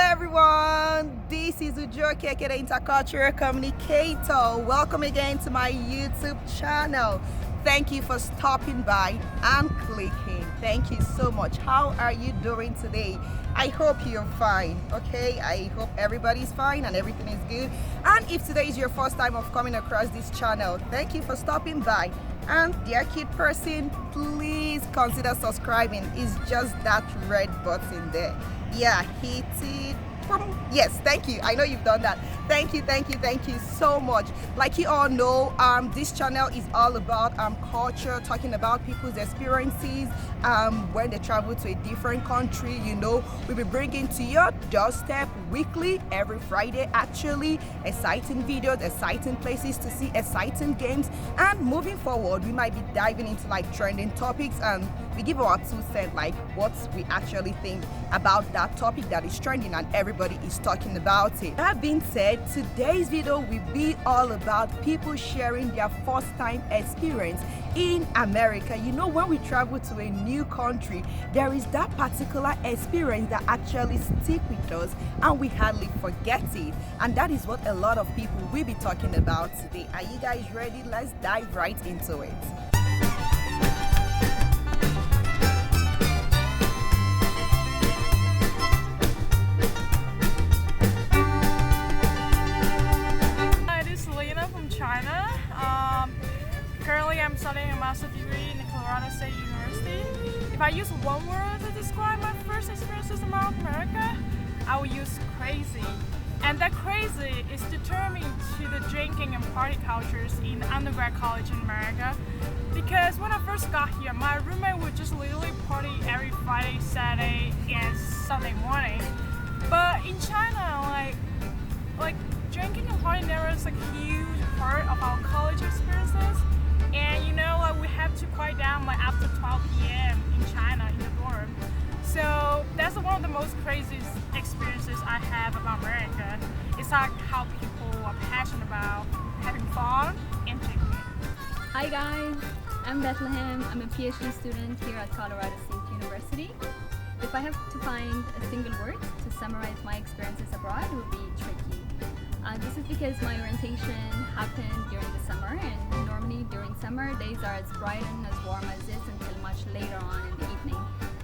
everyone, this is Ujoke, the Intercultural Communicator. Welcome again to my YouTube channel. Thank you for stopping by and clicking. Thank you so much. How are you doing today? I hope you're fine, okay? I hope everybody's fine and everything is good. And if today is your first time of coming across this channel, thank you for stopping by. And dear kid person, please consider subscribing. It's just that red button there. Yeah, hit it. Yes, thank you. I know you've done that. Thank you so much. Like you all know, this channel is all about culture, talking about people's experiences when they travel to a different country. You know, we'll be bringing to your doorstep weekly, every Friday actually, exciting videos, exciting places to see, exciting games. And moving forward, we might be diving into like trending topics, and we give our 2 cents, like what we actually think about that topic that is trending and everybody is talking about it. That being said, today's video will be all about people sharing their first time experience in America. You know, when we travel to a new country, there is that particular experience that actually stick with us and we hardly forget it. And that is what a lot of people will be talking about today. Are you guys ready? Let's dive right into it. Currently, I'm studying a master's degree in Colorado State University. If I use one word to describe my first experiences about America, I will use crazy. And that crazy is determined to the drinking and party cultures in undergrad college in America. Because when I first got here, my roommate would just literally party every Friday, Saturday, and Sunday morning. But in China, like drinking and partying there is like a huge part of our college experiences. And you know, like we have to quiet down like after 12 p.m. in China in the dorm. So that's one of the most craziest experiences I have about America. It's like how people are passionate about having fun and drinking. Hi guys, I'm Bethlehem. I'm a PhD student here at Colorado State University. If I have to find a single word to summarize my experiences abroad, it would be tricky. This is because my orientation happened during the summer, and normally during summer days are as bright and as warm as this until much later on in the evening.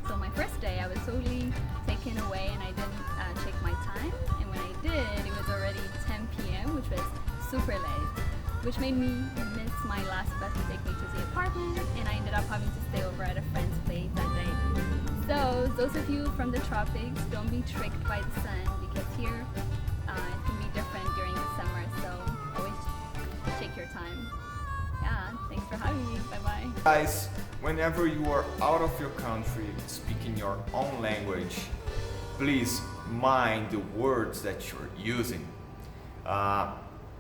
So my first day I was totally taken away and I didn't check my time, and when I did it was already 10 p.m. which was super late, which made me miss my last bus to take me to the apartment, and I ended up having to stay over at a friend's place that day. So those of you from the tropics, don't be tricked by the sun, because here it can be different during the summer, so always take your time. Yeah, thanks for having me. Bye-bye. Guys, whenever you are out of your country speaking your own language, please mind the words that you're using.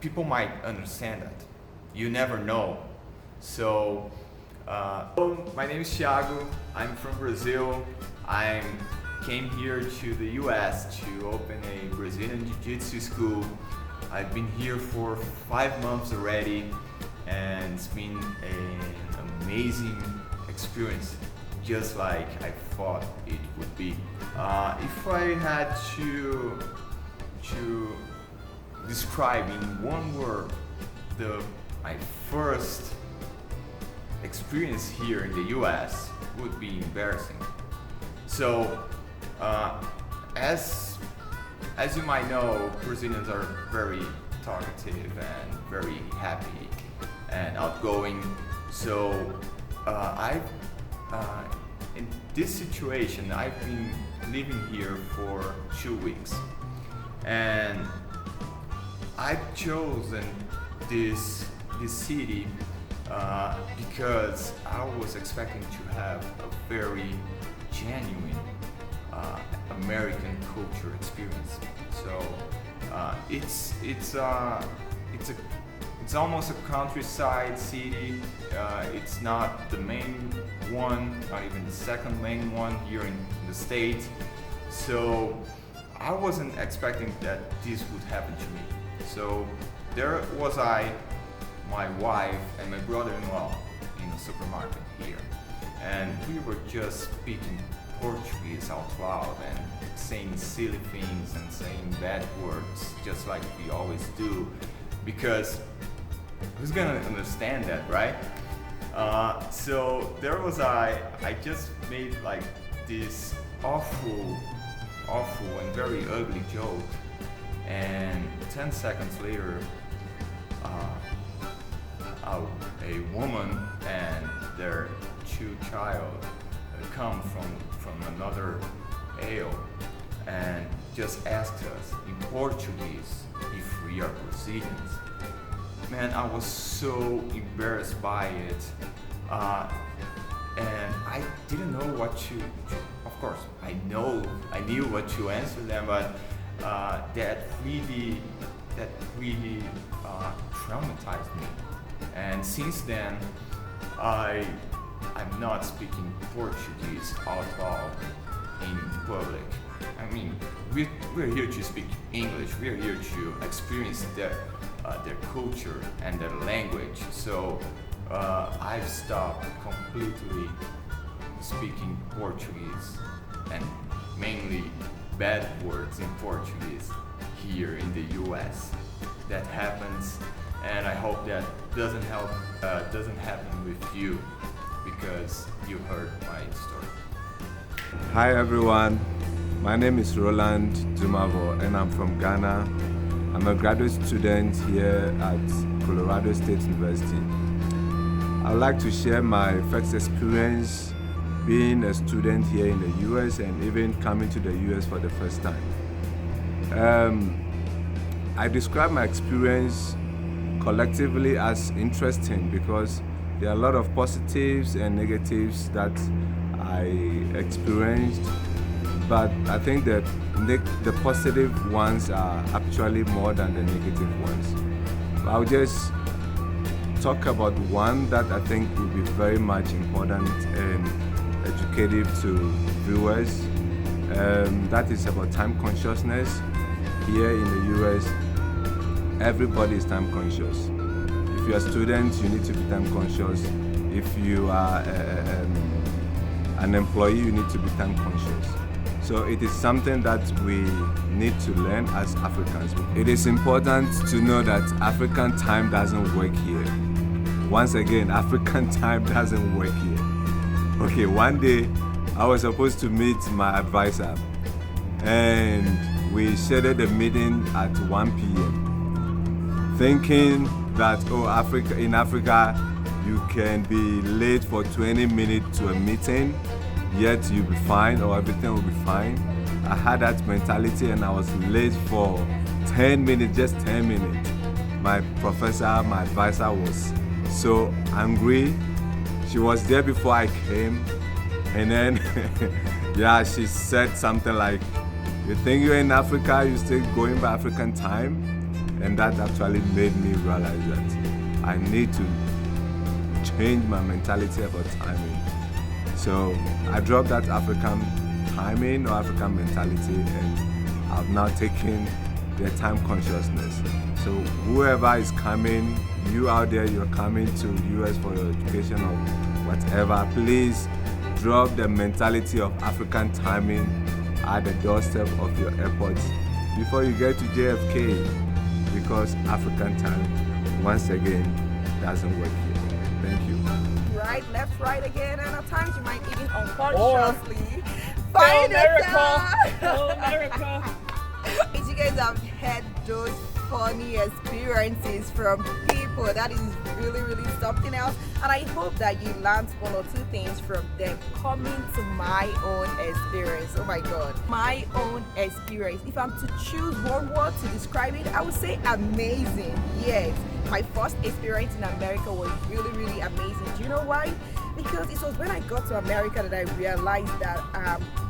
People might understand that. You never know. So, my name is Thiago. I'm from Brazil. I came here to the US to open a Brazilian Jiu-Jitsu school. I've been here for 5 months already, and it's been an amazing experience, just like I thought it would be. If I had to describe in one word my first experience here in the US, would be embarrassing. So, as you might know, Brazilians are very talkative and very happy and outgoing. So, in this situation, I've been living here for 2 weeks, and I've chosen this city because I was expecting to have a very genuine American culture experience. So it's almost a countryside city. It's not the main one, not even the second main one here in the state. So I wasn't expecting that this would happen to me. So there was my wife and my brother-in-law in a supermarket here, and we were just speaking Portuguese out loud, and saying silly things and saying bad words, just like we always do, because who's gonna understand that, right? So there was I just made like this awful and very ugly joke, and 10 seconds later, a woman and their child come from another aisle and just asked us in Portuguese if we are Brazilians. Man, I was so embarrassed by it, and I didn't know what to. Of course, I knew what to answer them, but that really traumatized me. And since then, I'm not speaking Portuguese at all in public. I mean, we're here to speak English. We're here to experience their culture and their language. So I've stopped completely speaking Portuguese, and mainly bad words in Portuguese here in the US. That happens, and I hope that doesn't happen with you, because you heard my story. Hi everyone, my name is Roland Dumavo and I'm from Ghana. I'm a graduate student here at Colorado State University. I'd like to share my first experience being a student here in the US and even coming to the US for the first time. I describe my experience collectively as interesting because there are a lot of positives and negatives that I experienced, but I think that the positive ones are actually more than the negative ones. I'll just talk about one that I think will be very much important and educative to viewers. That is about time consciousness. Here in the US, everybody is time conscious. If you're a student, you need to be time conscious. If you are an employee, you need to be time conscious. So it is something that we need to learn as Africans. It is important to know that African time doesn't work here. Once again, African time doesn't work here. Okay, one day I was supposed to meet my advisor and we scheduled the meeting at 1 p.m. thinking that, in Africa, you can be late for 20 minutes to a meeting, yet you'll be fine, or everything will be fine. I had that mentality and I was late for 10 minutes, just 10 minutes. My professor, my advisor was so angry. She was there before I came, and then yeah, she said something like, "You think you're in Africa, you still going by African time?" And that actually made me realize that I need to change my mentality about timing. So I dropped that African timing or African mentality, and I've now taken the time consciousness. So whoever is coming, you out there, you're coming to US for your education or whatever, please drop the mentality of African timing at the doorstep of your airport before you get to JFK, because African time, once again, doesn't work here. Thank you. Right, left, right again, and at times you might even unconsciously find America! yourself. America! If you guys have had those funny experiences from people, that is really, really something else. And I hope that you learned one or two things from them coming to my own experience. Oh my God, my own experience. If I'm to choose one word to describe it, I would say amazing. Yes, my first experience in America was really, really amazing. Do you know why? Because it was when I got to America that I realized that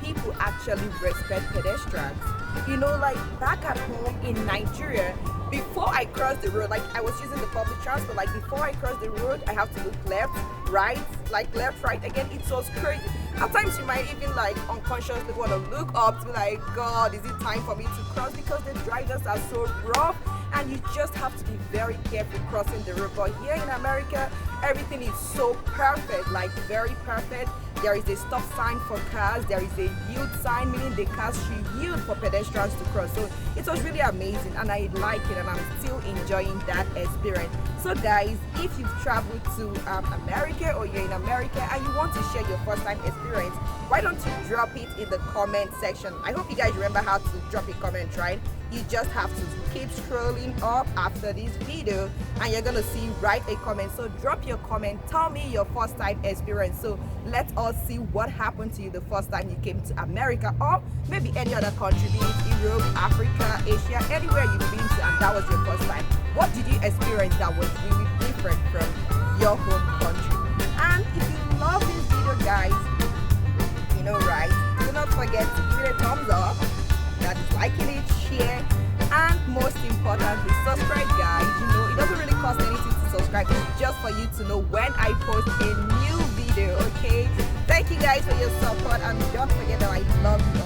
people actually respect pedestrians. You know, like back at home in Nigeria, before I crossed the road, like I was using the public transport, like before I cross the road, I have to look left, right, like left, right again. It was crazy. At times you might even like unconsciously want to look up to be like, God, is it time for me to cross? Because the drivers are so rough and you just have to be very careful crossing the road. But here in America, everything is so perfect, like very perfect. There is a stop sign for cars. There is a yield sign, meaning the cars should yield for pedestrians to cross. So it was really amazing, and I like it, and I'm still enjoying that experience. So guys, if you've traveled to America, or you're in America and you want to share your first time experience, why don't you drop it in the comment section? I hope you guys remember how to drop a comment, right? You just have to keep scrolling up after this video and you're gonna see write a comment. So drop your comment, tell me your first time experience. So let us see what happened to you the first time you came to America, or maybe any other country, be it Europe, Africa, Asia, anywhere you've been to and that was your first time. What did you experience that was really different from your home country? And if you love this video, guys, you know, right, do not forget to give it a thumbs up, that is liking it, share, and most importantly, subscribe, guys. You know, it doesn't really cost anything to subscribe, it's just for you to know when I post a new video. Okay, thank you guys for your support, and don't forget that I love you